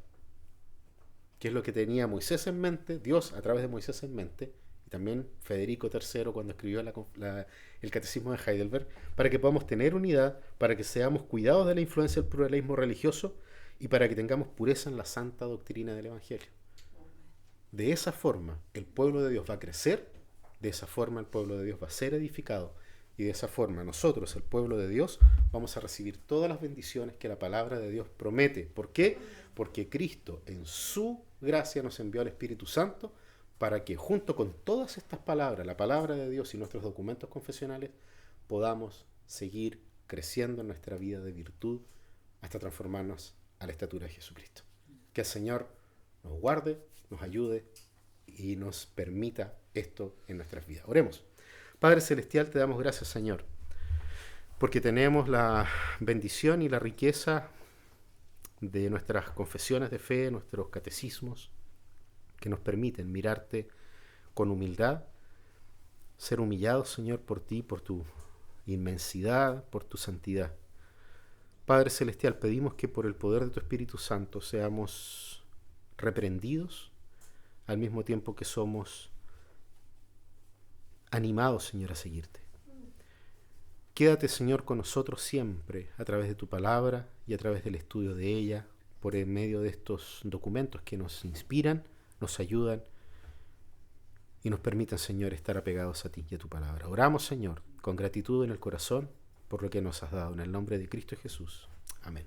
S1: que es lo que tenía Moisés en mente, Dios a través de Moisés en mente, y también Federico III cuando escribió el Catecismo de Heidelberg, para que podamos tener unidad, para que seamos cuidados de la influencia del pluralismo religioso y para que tengamos pureza en la santa doctrina del Evangelio. De esa forma el pueblo de Dios va a crecer, de esa forma el pueblo de Dios va a ser edificado y de esa forma nosotros, el pueblo de Dios, vamos a recibir todas las bendiciones que la palabra de Dios promete. ¿Por qué? Porque Cristo en su gracia nos envió al Espíritu Santo para que junto con todas estas palabras, la palabra de Dios y nuestros documentos confesionales, podamos seguir creciendo en nuestra vida de virtud hasta transformarnos a la estatura de Jesucristo. Que el Señor nos guarde, nos ayude y nos permita esto en nuestras vidas. Oremos. Padre Celestial, te damos gracias, Señor, porque tenemos la bendición y la riqueza de nuestras confesiones de fe, nuestros catecismos, que nos permiten mirarte con humildad, ser humillados, Señor, por ti, por tu inmensidad, por tu santidad. Padre Celestial, pedimos que por el poder de tu Espíritu Santo seamos reprendidos, al mismo tiempo que somos animados, Señor, a seguirte. Quédate, Señor, con nosotros siempre, a través de tu palabra y a través del estudio de ella, por el medio de estos documentos que nos inspiran, nos ayudan y nos permitan, Señor, estar apegados a ti y a tu palabra. Oramos, Señor, con gratitud en el corazón por lo que nos has dado. En el nombre de Cristo Jesús. Amén.